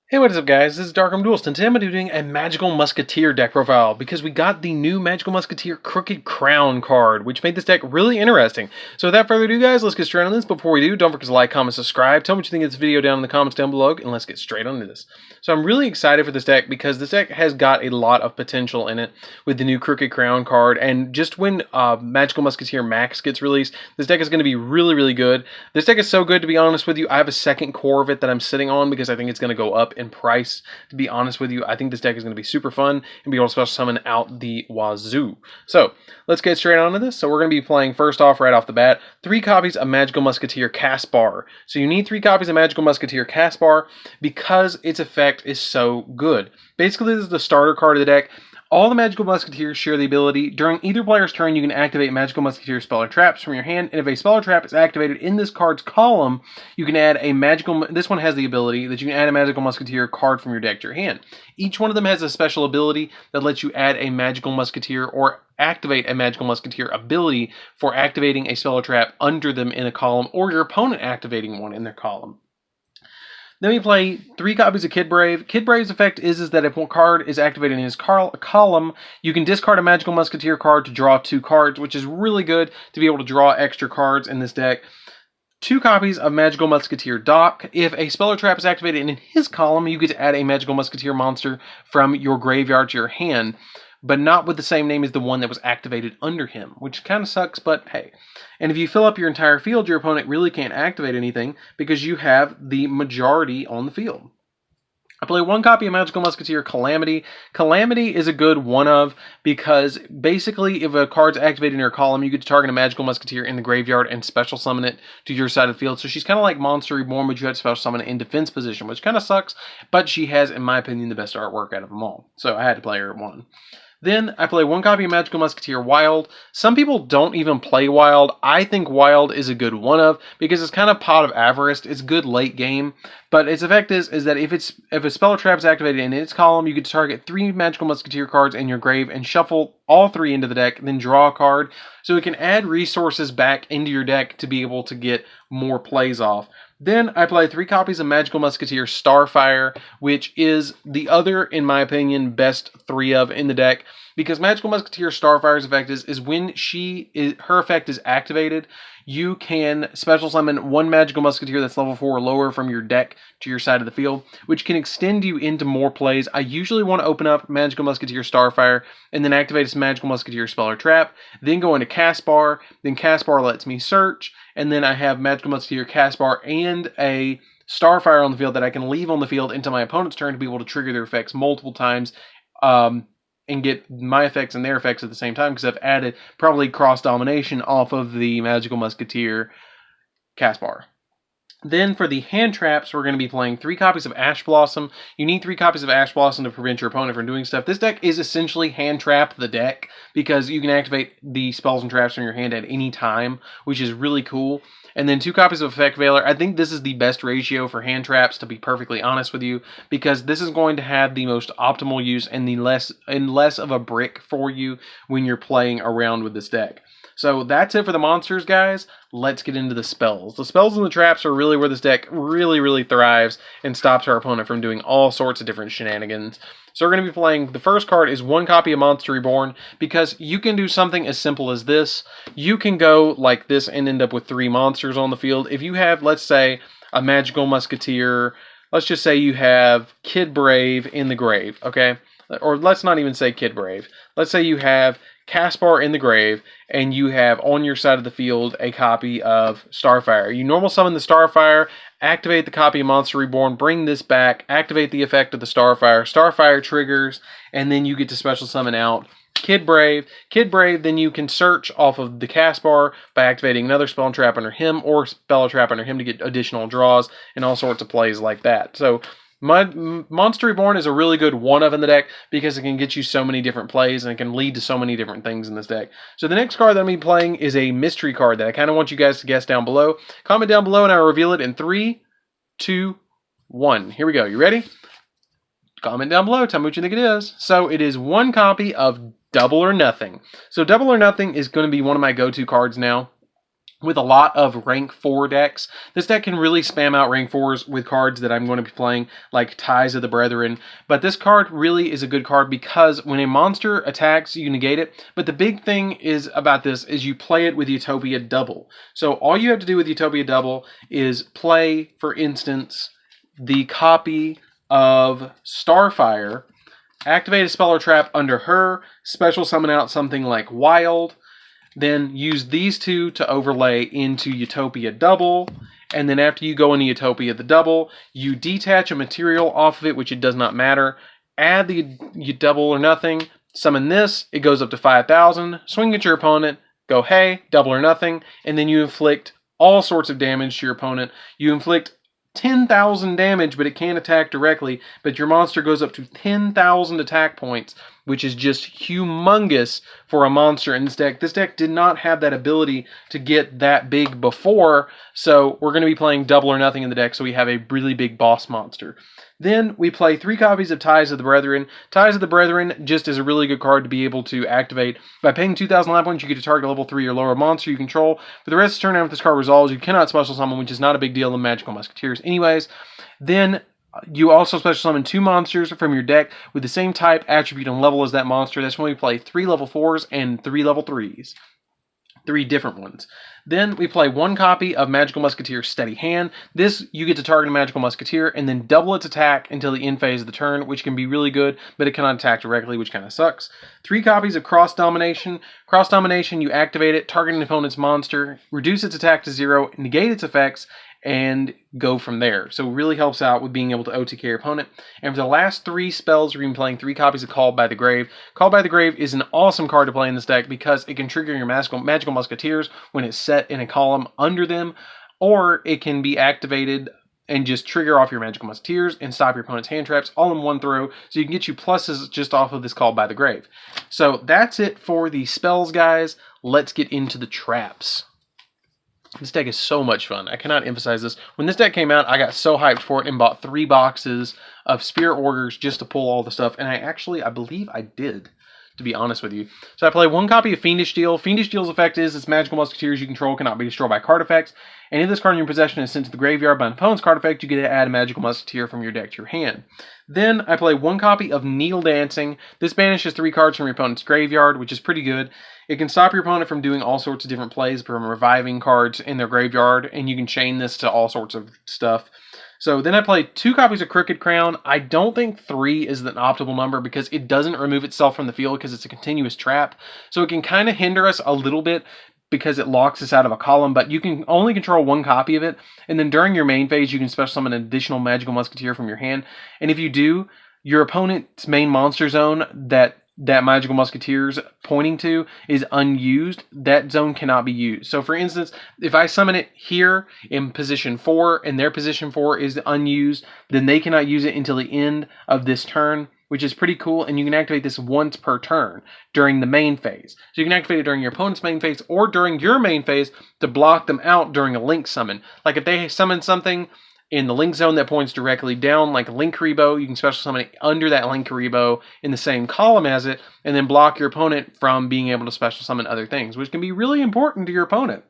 Hey, what is up, guys? This is DarkArmedDuelist, and today I'm going to be doing a Magical Musketeer deck profile because we got the new Magical Musketeer Crooked Crown card, which made this deck really interesting. So without further ado, guys, let's get straight on this. Before we do, don't forget to like, comment, subscribe. Tell me what you think of this video down in the comments down below, and let's get straight on to this. So I'm really excited for this deck because this deck has got a lot of potential in it with the new Crooked Crown card, and just when Magical Musketeer Max gets released, this deck is going to be really, really good. This deck is so good, to be honest with you. I have a second core of it that I'm sitting on because I think it's going to go up in price. To be honest with you, I think this deck is going to be super fun and be able to special summon out the wazoo. So let's get straight on to this. So we're going to be playing first off, right off the bat, 3 copies of Magical Musketeer Caspar. So you need 3 copies of Magical Musketeer Caspar because its effect is so good. Basically, this is the starter card of the deck. All the Magical Musketeers share the ability, during either player's turn, you can activate Magical Musketeer spell or traps from your hand, and if a spell or trap is activated in this card's column, you can add a magical, this one has the ability that you can add a Magical Musketeer card from your deck to your hand. Each one of them has a special ability that lets you add a Magical Musketeer or activate a Magical Musketeer ability for activating a spell or trap under them in a column, or your opponent activating one in their column. Then we play 3 copies of Kid Brave. Kid Brave's effect is that if one card is activated in his column, you can discard a Magical Musketeer card to draw 2 cards, which is really good to be able to draw extra cards in this deck. 2 copies of Magical Musketeer Doc. If a spell or trap is activated in his column, you get to add a Magical Musketeer monster from your graveyard to your hand, but not with the same name as the one that was activated under him, which kind of sucks, but hey. And if you fill up your entire field, your opponent really can't activate anything because you have the majority on the field. I play 1 copy of Magical Musketeer Calamity. Calamity is a good one of because basically if a card's activated in your column, you get to target a Magical Musketeer in the graveyard and special summon it to your side of the field. So she's kind of like Monster Reborn, but you have to special summon it in defense position, which kind of sucks, but she has, in my opinion, the best artwork out of them all. So I had to play her at 1. Then I play 1 copy of Magical Musketeer Wild. Some people don't even play Wild. I think Wild is a good one of because it's kind of Pot of Avarice. It's good late game, but its effect is that if a spell or trap is activated in its column, you get to target 3 Magical Musketeer cards in your grave and shuffle all 3 into the deck, then draw a card. So it can add resources back into your deck to be able to get more plays off. Then I play 3 copies of Magical Musketeer Starfire, which is the other, in my opinion, best 3 of in the deck. Because Magical Musketeer Starfire's effect is when her effect is activated, you can special summon 1 Magical Musketeer that's level 4 or lower from your deck to your side of the field, which can extend you into more plays. I usually want to open up Magical Musketeer Starfire and then activate a Magical Musketeer spell or trap, then go into Caspar, then Caspar lets me search, and then I have Magical Musketeer Caspar and a Starfire on the field that I can leave on the field until my opponent's turn to be able to trigger their effects multiple times and get my effects and their effects at the same time because I've added probably cross-domination off of the Magical Musketeer Caspar. Then for the hand traps, we're going to be playing 3 copies of Ash Blossom. You need 3 copies of Ash Blossom to prevent your opponent from doing stuff. This deck is essentially hand trap the deck because you can activate the spells and traps from your hand at any time, which is really cool. And then 2 copies of Effect Veiler. I think this is the best ratio for hand traps, to be perfectly honest with you, because this is going to have the most optimal use and less of a brick for you when you're playing around with this deck. So that's it for the monsters, guys. Let's get into the spells. The spells and the traps are really where this deck really thrives and stops our opponent from doing all sorts of different shenanigans. So we're going to be playing, the first card is 1 copy of Monster Reborn, because you can do something as simple as this. You can go like this and end up with 3 monsters on the field. If you have, let's say, a Magical Musketeer, let's just say you have Kid Brave in the grave, okay? Or let's not even say Kid Brave. Let's say you have Caspar in the grave, and you have on your side of the field a copy of Starfire. You normal summon the Starfire, activate the copy of Monster Reborn, bring this back, activate the effect of the Starfire. Starfire triggers, and then you get to special summon out Kid Brave. Kid Brave, then you can search off of the Caspar by activating another spell and trap under him or spell or trap under him to get additional draws and all sorts of plays like that. So Monster Reborn is a really good one-of in the deck because it can get you so many different plays and it can lead to so many different things in this deck. So the next card that I'm going to be playing is a mystery card that I kind of want you guys to guess down below. Comment down below and I'll reveal it in 3, 2, 1. Here we go. You ready? Comment down below. Tell me what you think it is. So it is 1 copy of Double or Nothing. So Double or Nothing is going to be one of my go-to cards now. with a lot of rank 4 decks. This deck can really spam out rank 4s with cards that I'm going to be playing, like Ties of the Brethren. But this card really is a good card because when a monster attacks, you negate it. But the big thing is about this is you play it with Utopia Double. So all you have to do with Utopia Double is play, for instance, the copy of Starfire, activate a spell or trap under her, special summon out something like Wild, then use these two to overlay into Utopia Double, and then after you go into Utopia the Double, you detach a material off of it, which it does not matter, add the Double or Nothing, summon this, it goes up to 5,000, swing at your opponent, go hey, Double or Nothing, and then you inflict all sorts of damage to your opponent. You inflict 10,000 damage, but it can't attack directly, but your monster goes up to 10,000 attack points, which is just humongous for a monster in this deck. This deck did not have that ability to get that big before, so we're going to be playing Double or Nothing in the deck, so we have a really big boss monster. Then we play 3 copies of Ties of the Brethren. Ties of the Brethren just is a really good card to be able to activate. By paying 2,000 life points, you get to target level 3 or lower monster you control. For the rest of the turn, after this card resolves, you cannot special summon, which is not a big deal in Magical Musketeers anyways. Then you also special summon 2 monsters from your deck with the same type, attribute, and level as that monster. That's when we play 3 level 4s and 3 level 3s. 3 different ones. Then we play 1 copy of Magical Musketeer Steady Hand. This, you get to target a Magical Musketeer and then double its attack until the end phase of the turn, which can be really good, but it cannot attack directly, which kind of sucks. 3 copies of Cross Domination. Cross Domination, you activate it, target an opponent's monster, reduce its attack to 0, negate its effects, and go from there. So it really helps out with being able to OTK your opponent. And for the last 3 spells, we're going to be playing 3 copies of Called by the Grave. Called by the Grave is an awesome card to play in this deck because it can trigger your Magical Musketeers when it's set in a column under them, or it can be activated and just trigger off your Magical Musketeers and stop your opponent's hand traps all in one throw, so you can get you pluses just off of this Called by the Grave. So that's it for the spells, guys. Let's get into the traps. This deck is so much fun. I cannot emphasize this. When this deck came out, I got so hyped for it and bought 3 boxes of Spirit Augurs just to pull all the stuff. And I believe I did, to be honest with you. So I play 1 copy of Fiendish Steel. Fiendish Steel's effect is its Magical Musketeers you control cannot be destroyed by card effects. And if this card in your possession is sent to the graveyard by an opponent's card effect, you get to add a Magical Musketeer from your deck to your hand. Then I play 1 copy of Needle Dancing. This banishes 3 cards from your opponent's graveyard, which is pretty good. It can stop your opponent from doing all sorts of different plays, from reviving cards in their graveyard, and you can chain this to all sorts of stuff. So then I play 2 copies of Crooked Crown. I don't think 3 is an optimal number because it doesn't remove itself from the field because it's a continuous trap. So it can kind of hinder us a little bit because it locks us out of a column, but you can only control 1 copy of it. And then during your main phase, you can special summon an additional Magical Musketeer from your hand. And if you do, your opponent's main monster zone that Magical Musketeer's pointing to is unused. That zone cannot be used. So for instance, if I summon it here in position 4 and their position 4 is unused, then they cannot use it until the end of this turn, which is pretty cool, and you can activate this once per turn during the main phase. So you can activate it during your opponent's main phase or during your main phase to block them out during a link summon. Like if they summon something in the link zone that points directly down, like Linkuriboh, you can special summon it under that Linkuriboh in the same column as it, and then block your opponent from being able to special summon other things, which can be really important to your opponent.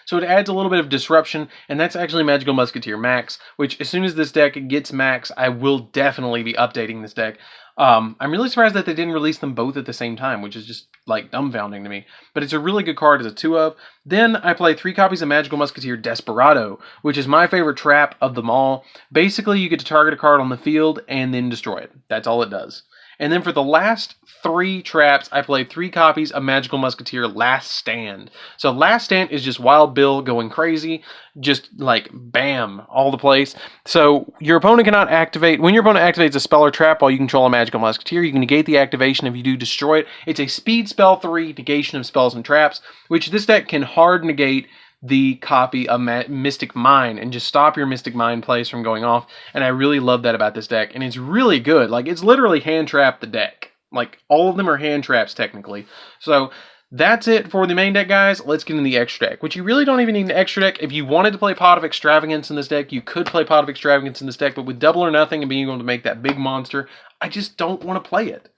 So it adds a little bit of disruption, and that's actually Magical Musketeer Max, which as soon as this deck gets Max, I will definitely be updating this deck. I'm really surprised that they didn't release them both at the same time, which is just like dumbfounding to me. But it's a really good card as a 2 of. Then I play 3 copies of Magical Musketeer Desperado, which is my favorite trap of them all. Basically, you get to target a card on the field and then destroy it. That's all it does. And then for the last 3 traps, I played 3 copies of Magical Musketeer Last Stand. So Last Stand is just Wild Bill going crazy, just like bam, all the place. So your opponent cannot activate, when your opponent activates a spell or trap while you control a Magical Musketeer, you can negate the activation if you do destroy it. It's a speed spell 3 negation of spells and traps, which this deck can hard negate the copy of Mystic Mine and just stop your Mystic Mine plays from going off. And I really love that about this deck. And it's really good. Like, it's literally hand trap the deck. Like, all of them are hand traps technically. So that's it for the main deck, guys. Let's get into the extra deck, which you really don't even need an extra deck. If you wanted to play Pot of Extravagance in this deck, you could play Pot of Extravagance in this deck, but with Double or Nothing and being able to make that big monster, I just don't want to play it.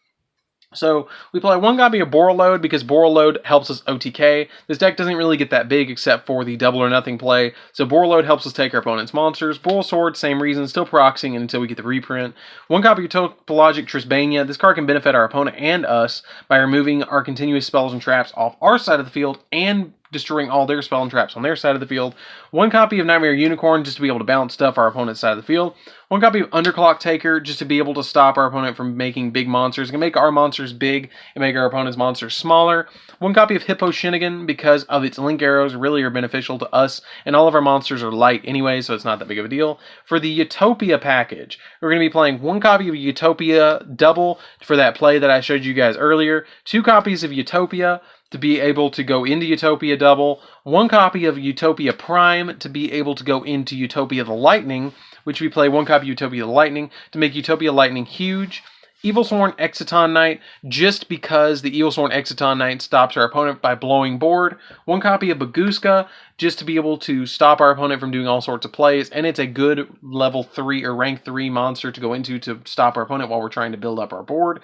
So we play one copy of Borreload because Borreload helps us OTK. This deck doesn't really get that big except for the double or nothing play. So Borreload helps us take our opponent's monsters. Boral Sword, same reason, still proxying until we get the reprint. One copy of Topologic Trisbania. This card can benefit our opponent and us by removing our continuous spells and traps off our side of the field and destroying all their spell and traps on their side of the field. One copy of Nightmare Unicorn just to be able to bounce stuff our opponent's side of the field. One copy of Underclock Taker just to be able to stop our opponent from making big monsters. It can make our monsters big and make our opponent's monsters smaller. One copy of Hippo Shinnigan because of its link arrows really are beneficial to us, and all of our monsters are light anyway, so it's not that big of a deal. For the Utopia package, we're going to be playing one copy of Utopia double for that play that I showed you guys earlier. Two copies of Utopia to be able to go into Utopia double, one copy of Utopia Prime to be able to go into Utopia the Lightning, which we play one copy of Utopia the Lightning to make Utopia Lightning huge. Evilsworn Exciton Knight, just because the Evilsworn Exciton Knight stops our opponent by blowing board. One copy of Baguska, just to be able to stop our opponent from doing all sorts of plays, and it's a good level 3 or rank 3 monster to go into to stop our opponent while we're trying to build up our board.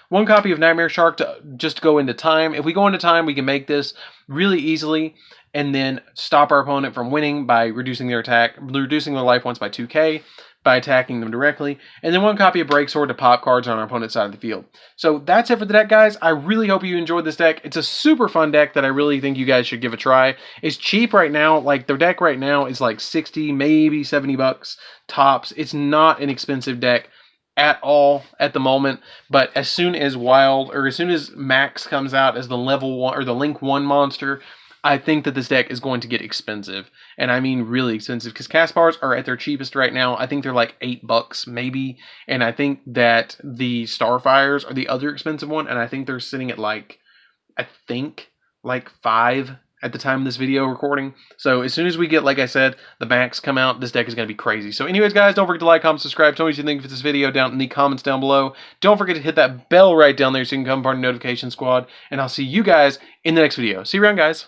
One copy of Nightmare Shark to just go into time. If we go into time, we can make this really easily and then stop our opponent from winning by reducing their life points by 2k by attacking them directly. And then one copy of Break Sword to pop cards on our opponent's side of the field. So that's it for the deck, guys. I really hope you enjoyed this deck. It's a super fun deck that I really think you guys should give a try. It's cheap right now. Like, their deck right now is like 60, maybe 70 bucks tops. It's not an expensive deck at all at the moment, but as soon as Max comes out as the level 1 or the Link 1 monster, I think that this deck is going to get expensive, and I mean really expensive, because Caspars are at their cheapest right now. I think they're like $8 maybe, and I think that the Starfires are the other expensive one, and I think they're sitting at like 5 at the time of this video recording. So as soon as we get, like I said, the Max come out, this deck is going to be crazy. So anyways, guys, don't forget to like, comment, subscribe. Tell me what you think of this video down in the comments down below. Don't forget to hit that bell right down there so you can become part of the notification squad. And I'll see you guys in the next video. See you around, guys.